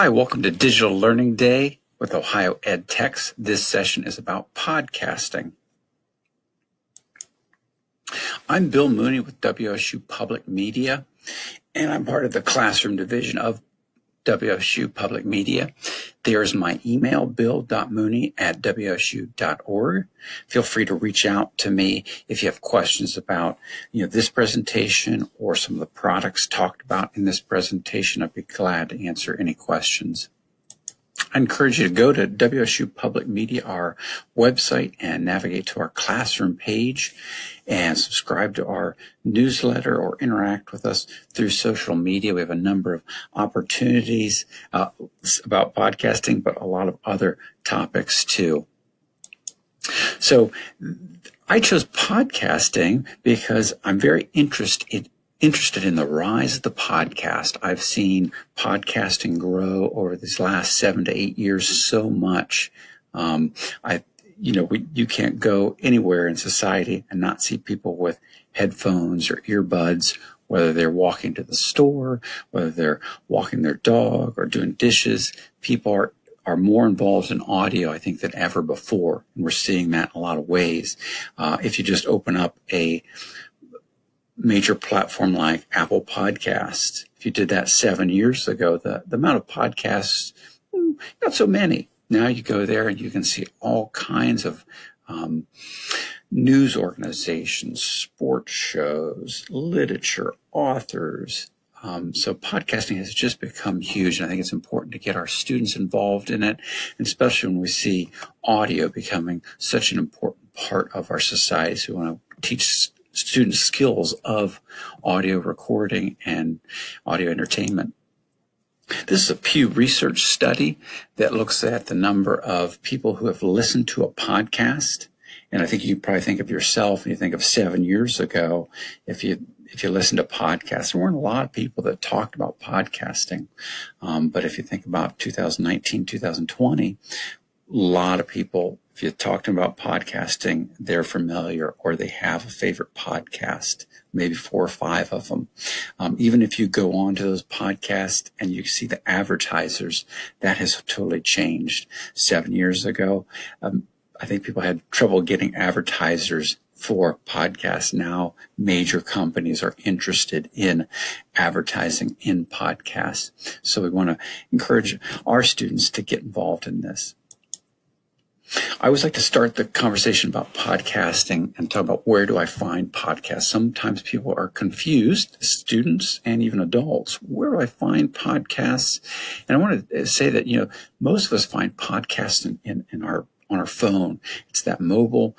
Hi, welcome to Digital Learning Day with Ohio EdTech. This session is about podcasting. I'm Bill Mooney with WSU Public Media, and I'm part of the classroom division of WSU Public Media. There's my email, bill.mooney@wsu.org. Feel free to reach out to me if you have questions about this presentation or some of the products talked about in this presentation. I'd be glad to answer any questions. I encourage you to go to WSU Public Media, our website, and navigate to our classroom page and subscribe to our newsletter or interact with us through social media. We have a number of opportunities about podcasting, but a lot of other topics too. So I chose podcasting because I'm very interested in the rise of the podcast. I've seen podcasting grow over these last 7 to 8 years so much. You can't go anywhere in society and not see people with headphones or earbuds, whether they're walking to the store, whether they're walking their dog or doing dishes. People are more involved in audio, I think, than ever before. And we're seeing that in a lot of ways. If you just open up a major platform like Apple Podcasts, if you did that 7 years ago, the amount of podcasts, not so many. Now you go there and you can see all kinds of news organizations, sports shows, literature, authors. So podcasting has just become huge, and I think it's important to get our students involved in it, and especially when we see audio becoming such an important part of our society. So we want to teach students skills of audio recording and audio entertainment. This is a Pew Research study that looks at the number of people who have listened to a podcast. And I think you probably think of yourself and you think of 7 years ago, if you listen to podcasts, there weren't a lot of people that talked about podcasting. But if you think about 2019, 2020, a lot of people, if you talk to them about podcasting, they're familiar or they have a favorite podcast, maybe 4 or 5 of them. Even if you go on to those podcasts and you see the advertisers, that has totally changed. 7 years ago, I think people had trouble getting advertisers for podcasts. Now, major companies are interested in advertising in podcasts. So we want to encourage our students to get involved in this. I always like to start the conversation about podcasting and talk about where do I find podcasts. Sometimes people are confused, students and even adults. Where do I find podcasts? And I want to say that, most of us find podcasts on our phone. It's that mobile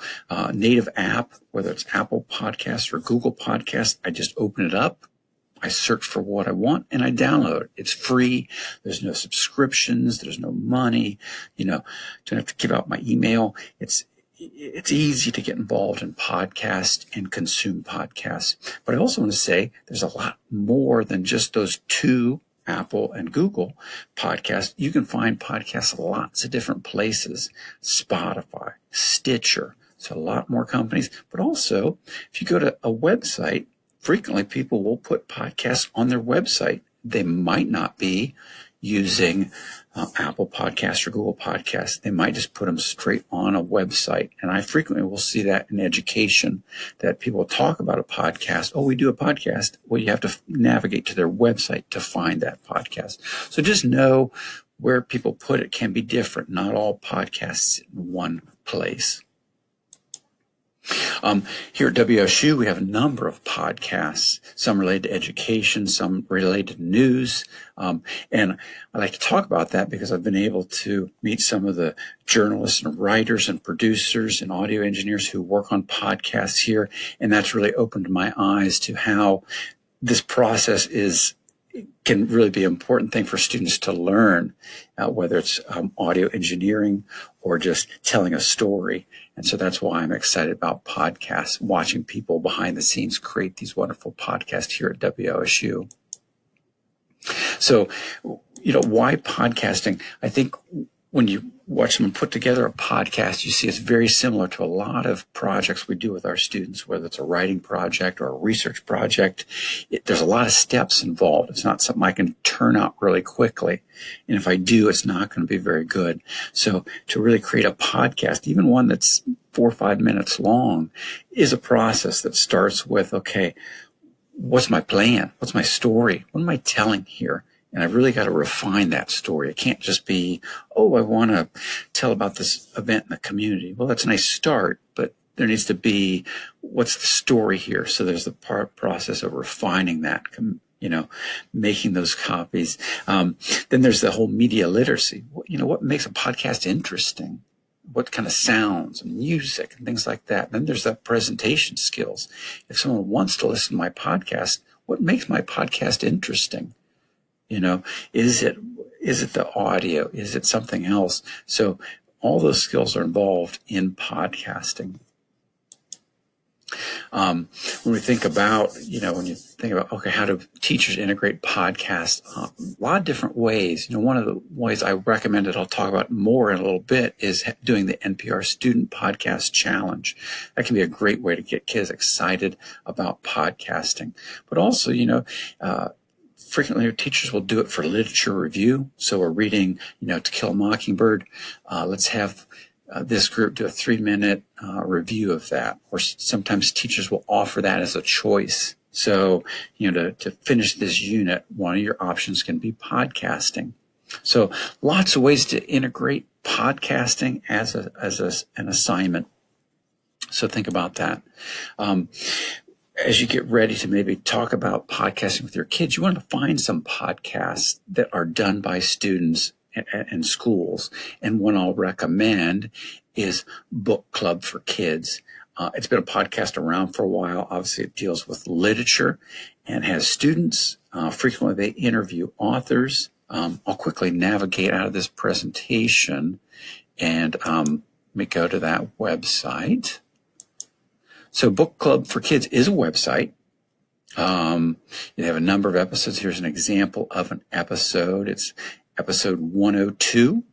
native app, whether it's Apple Podcasts or Google Podcasts. I just open it up. I search for what I want and I download it. It's free. There's no subscriptions. There's no money. Don't have to give out my email. It's easy to get involved in podcasts and consume podcasts. But I also want to say there's a lot more than just those 2, Apple and Google podcasts. You can find podcasts lots of different places. Spotify, Stitcher. So a lot more companies. But also, if you go to a website, frequently people will put podcasts on their website. They might not be using Apple Podcasts or Google Podcasts. They might just put them straight on a website. And I frequently will see that in education, that people talk about a podcast. Oh, we do a podcast. Well, you have to navigate to their website to find that podcast. So just know where people put it can be different. Not all podcasts in one place. Here at WSU, we have a number of podcasts, some related to education, some related to news. And I like to talk about that because I've been able to meet some of the journalists and writers and producers and audio engineers who work on podcasts here. And that's really opened my eyes to how this process can really be an important thing for students to learn, whether it's audio engineering or just telling a story. And so that's why I'm excited about podcasts, watching people behind the scenes create these wonderful podcasts here at WSU. So, why podcasting? I think when you watch someone put together a podcast, you see it's very similar to a lot of projects we do with our students, whether it's a writing project or a research project. There's a lot of steps involved. It's not something I can turn out really quickly. And if I do, it's not going to be very good. So to really create a podcast, even one that's 4 or 5 minutes long, is a process that starts with, okay, what's my plan? What's my story? What am I telling here? And I've really got to refine that story. It can't just be, oh, I want to tell about this event in the community. Well, that's a nice start, but there needs to be, what's the story here? So there's the process of refining that, making those copies. Then there's the whole media literacy. What makes a podcast interesting? What kind of sounds and music and things like that. Then there's the presentation skills. If someone wants to listen to my podcast, what makes my podcast interesting? Is it the audio? Is it something else? So all those skills are involved in podcasting. When we think about, okay, how do teachers integrate podcasts? A lot of different ways. One of the ways I recommend it, I'll talk about more in a little bit, is doing the NPR Student Podcast Challenge. That can be a great way to get kids excited about podcasting. But also, frequently teachers will do it for literature review. So we're reading, To Kill a Mockingbird. Let's have this group do a 3-minute review of that. Or sometimes teachers will offer that as a choice. So, to finish this unit, one of your options can be podcasting. So lots of ways to integrate podcasting as an assignment. So think about that. As you get ready to maybe talk about podcasting with your kids, you want to find some podcasts that are done by students in schools. And one I'll recommend is Book Club for Kids. It's been a podcast around for a while. Obviously, it deals with literature and has students. Frequently, they interview authors. I'll quickly navigate out of this presentation and let me go to that website. So Book Club for Kids is a website. You have a number of episodes. Here's an example of an episode. It's episode 102.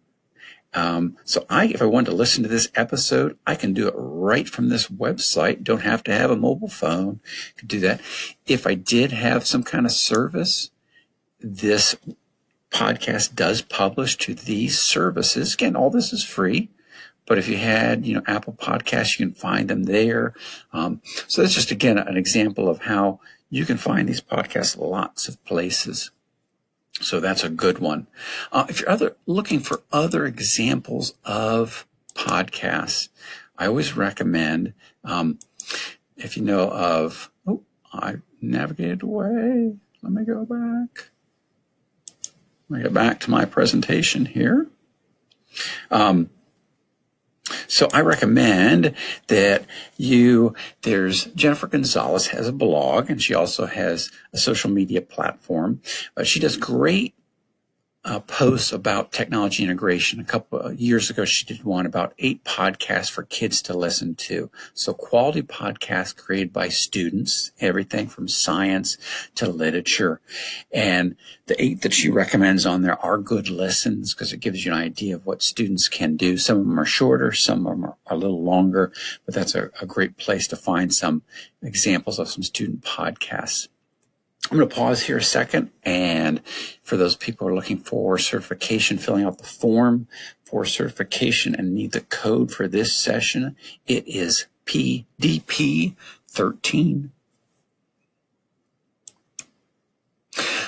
So if I wanted to listen to this episode, I can do it right from this website. Don't have to have a mobile phone. I could do that. If I did have some kind of service, this podcast does publish to these services. Again, all this is free. But if you had, Apple Podcasts, you can find them there. So that's just, again, an example of how you can find these podcasts lots of places. So that's a good one. If you're looking for other examples of podcasts, I always recommend, if you know of, I navigated away. Let me go back. Let me go back to my presentation here. So I recommend that there's Jennifer Gonzalez has a blog, and she also has a social media platform. She does great posts about technology integration. A couple of years ago, she did one about 8 podcasts for kids to listen to. So quality podcasts created by students, everything from science to literature. And the 8 that she recommends on there are good listens because it gives you an idea of what students can do. Some of them are shorter, some of them are a little longer, but that's a great place to find some examples of some student podcasts. I'm going to pause here a second, and for those people who are looking for certification, filling out the form for certification and need the code for this session, it is PDP 13.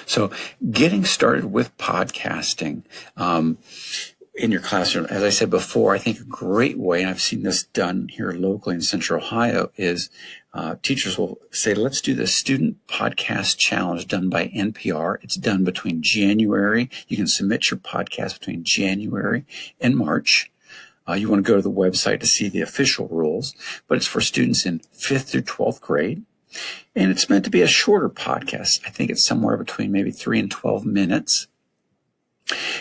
So getting started with podcasting in your classroom, as I said before, I think a great way, and I've seen this done here locally in Central Ohio, is teachers will say, let's do the Student Podcast Challenge done by NPR. It's done between January. You can submit your podcast between January and March. You want to go to the website to see the official rules, but it's for students in 5th through 12th grade. And it's meant to be a shorter podcast. I think it's somewhere between maybe 3 and 12 minutes.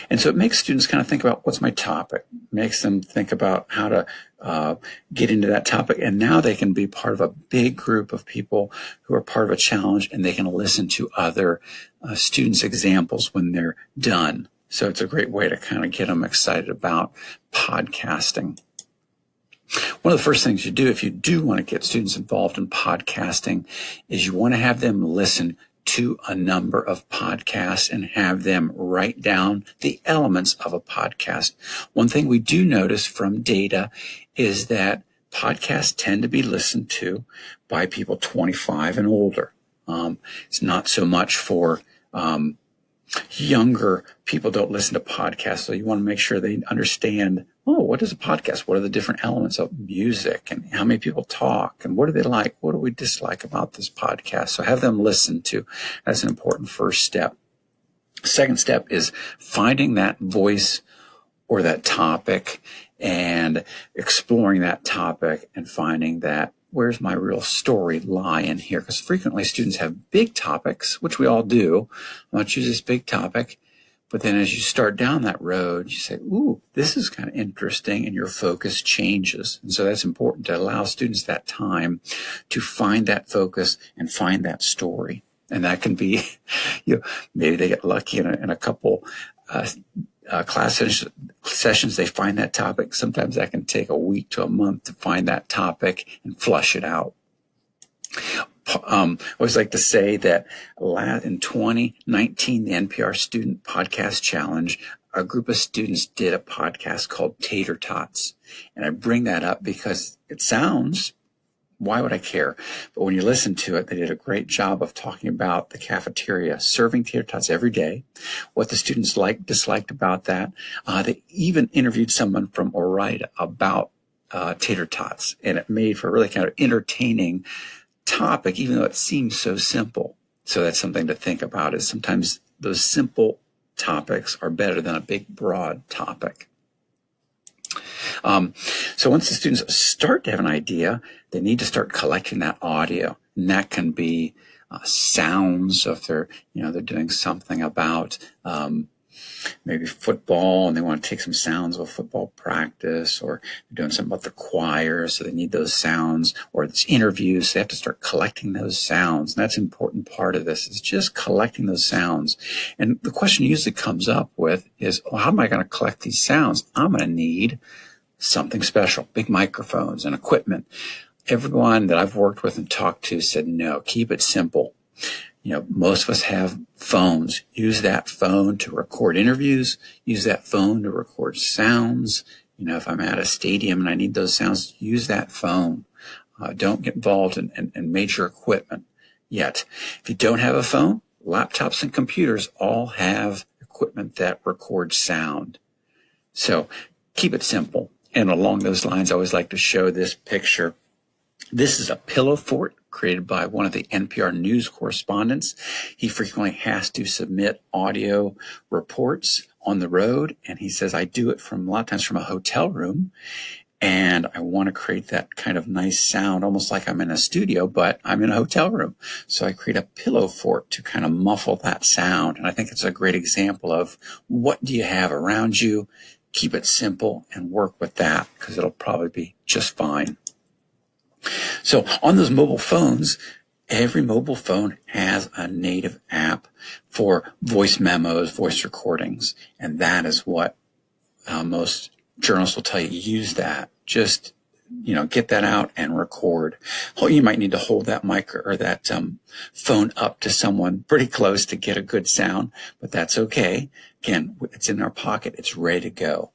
And so it makes students kind of think about what's my topic, makes them think about how to get into that topic. And now they can be part of a big group of people who are part of a challenge, and they can listen to other students' examples when they're done. So it's a great way to kind of get them excited about podcasting. One of the first things you do if you do want to get students involved in podcasting is you want to have them listen to a number of podcasts and have them write down the elements of a podcast. One thing we do notice from data is that podcasts tend to be listened to by people 25 and older. It's not so much for younger people don't listen to podcasts, so you want to make sure they understand, what is a podcast? What are the different elements of music and how many people talk and what do they like? What do we dislike about this podcast? So have them listen to. That's an important first step. Second step is finding that voice or that topic and exploring that topic and finding that where's my real story lie in here? Because frequently students have big topics, which we all do. I want to choose this big topic. But then as you start down that road, you say, ooh, this is kind of interesting, and your focus changes. And so that's important to allow students that time to find that focus and find that story. And that can be, maybe they get lucky in a couple class sessions, they find that topic. Sometimes that can take a week to a month to find that topic and flush it out. I always like to say that in 2019, the NPR Student Podcast Challenge, a group of students did a podcast called Tater Tots. And I bring that up because it sounds, why would I care? But when you listen to it, they did a great job of talking about the cafeteria, serving tater tots every day, what the students disliked about that. They even interviewed someone from Ore-Ida about tater tots, and it made for a really kind of entertaining topic, even though it seems so simple. So that's something to think about, is sometimes those simple topics are better than a big, broad topic. So once the students start to have an idea, they need to start collecting that audio, and that can be sounds. So if they're doing something about maybe football and they want to take some sounds of a football practice, or they're doing something about the choir, so they need those sounds, or it's interviews, so they have to start collecting those sounds. And that's an important part of this, is just collecting those sounds. And the question usually comes up with is, well, how am I going to collect these sounds? I'm going to need something special, big microphones and equipment. Everyone that I've worked with and talked to said, no, keep it simple. Most of us have phones. Use that phone to record interviews. Use that phone to record sounds. If I'm at a stadium and I need those sounds, use that phone. Don't get involved in major equipment yet. If you don't have a phone, laptops and computers all have equipment that records sound. So keep it simple. And along those lines, I always like to show this picture. This is a pillow fort created by one of the NPR news correspondents. He frequently has to submit audio reports on the road, and he says, I do it a lot of times from a hotel room, and I want to create that kind of nice sound, almost like I'm in a studio, but I'm in a hotel room. So I create a pillow fort to kind of muffle that sound, and I think it's a great example of what do you have around you. Keep it simple and work with that, because it'll probably be just fine. So on those mobile phones, every mobile phone has a native app for voice memos, voice recordings, and that is what most journalists will tell you. Use that. Just get that out and record. You might need to hold that mic or that phone up to someone pretty close to get a good sound, but that's okay. Again, it's in our pocket. It's ready to go.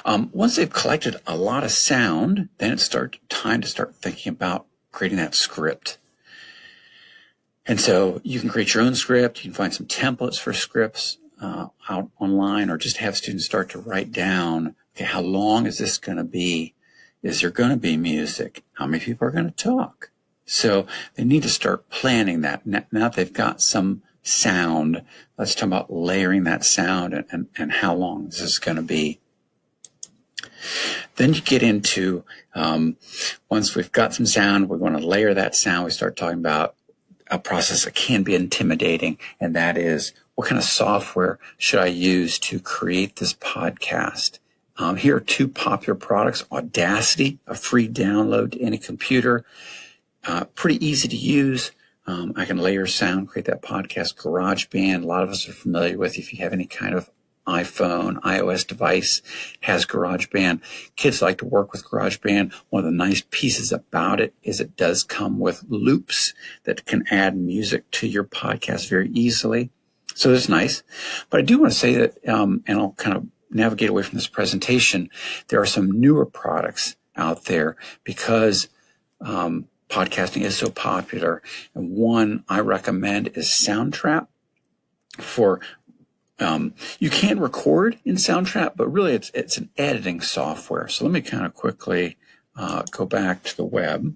Once they've collected a lot of sound, then it's time to start thinking about creating that script. And so you can create your own script. You can find some templates for scripts out online, or just have students start to write down, okay, how long is this going to be? Is there going to be music? How many people are going to talk? So they need to start planning that. Now that they've got some sound, let's talk about layering that sound and how long is this going to be. Then you get into, once we've got some sound, we want to layer that sound. We start talking about a process that can be intimidating, and that is, what kind of software should I use to create this podcast? Here are two popular products. Audacity, a free download to any computer, pretty easy to use. I can layer sound, create that podcast. GarageBand, a lot of us are familiar with. If you have any kind of iPhone, iOS device, has GarageBand. Kids like to work with GarageBand. One of the nice pieces about it is it does come with loops that can add music to your podcast very easily. So that's nice. But I do want to say that, and I'll kind of navigate away from this presentation, there are some newer products out there because podcasting is so popular. And one I recommend is Soundtrap. You can record in Soundtrap, but really it's an editing software. So let me kind of quickly go back to the web,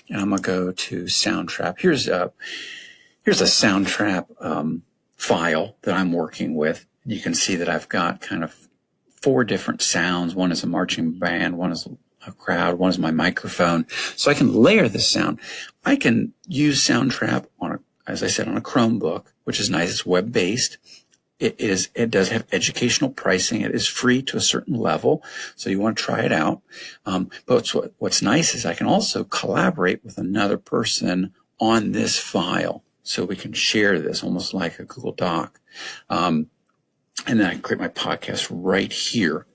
and I'm gonna go to Soundtrap. Here's a Soundtrap file that I'm working with. You can see that I've got kind of 4 different sounds. One is a marching band, one is a crowd, one is my microphone. So I can layer this sound. I can use Soundtrap as I said, on a Chromebook, which is nice. It's web-based. It does have educational pricing. It is free to a certain level, so you want to try it out. But what's nice is I can also collaborate with another person on this file, so we can share this almost like a Google Doc. And then I can create my podcast right here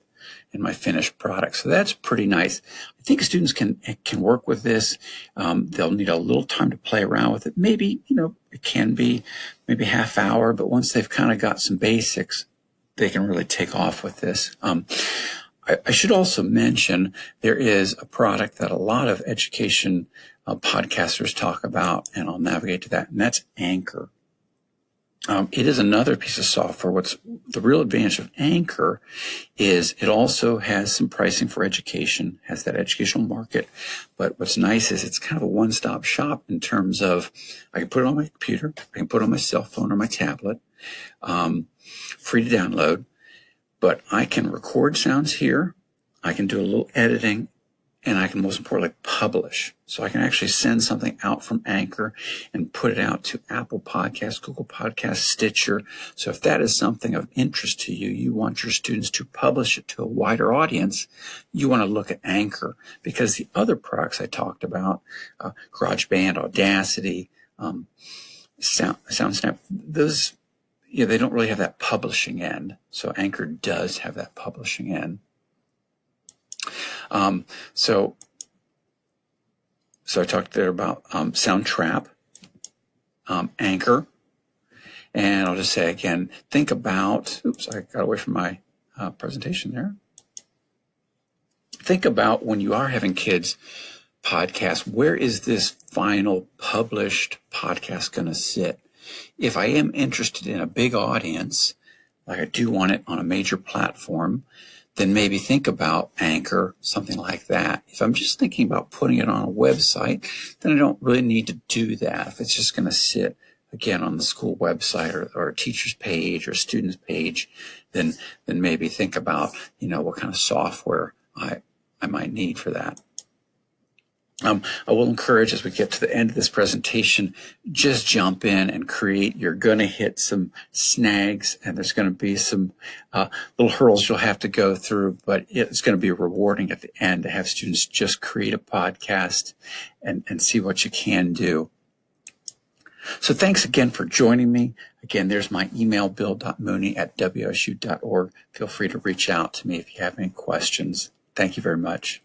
in my finished product. So that's pretty nice. I think students can work with this. They'll need a little time to play around with it. Maybe, it can be maybe half hour, but once they've kind of got some basics, they can really take off with this. I should also mention there is a product that a lot of education podcasters talk about, and I'll navigate to that, and that's Anchor. It is another piece of software. What's the real advantage of Anchor is it also has some pricing for education, has that educational market. But what's nice is it's kind of a one-stop shop in terms of I can put it on my computer, I can put it on my cell phone or my tablet, free to download. But I can record sounds here, I can do a little editing, and I can most importantly publish. So I can actually send something out from Anchor and put it out to Apple Podcasts, Google Podcasts, Stitcher. So if that is something of interest to you, you want your students to publish it to a wider audience, you want to look at Anchor, because the other products I talked about, GarageBand, Audacity, SoundSnap, those, they don't really have that publishing end. So Anchor does have that publishing end. So I talked there about Soundtrap, Anchor, and I'll just say again, think about, I got away from my presentation there. Think about when you are having kids podcast, where is this final published podcast going to sit? If I am interested in a big audience, like I do want it on a major platform, then maybe think about Anchor, something like that. If I'm just thinking about putting it on a website, then I don't really need to do that. If it's just going to sit, again, on the school website or a teacher's page or a student's page, then maybe think about, what kind of software I might need for that. I will encourage, as we get to the end of this presentation, just jump in and create. You're going to hit some snags, and there's going to be some little hurdles you'll have to go through, but it's going to be rewarding at the end to have students just create a podcast and see what you can do. So thanks again for joining me. Again, there's my email, bill.mooney@wsu.org. Feel free to reach out to me if you have any questions. Thank you very much.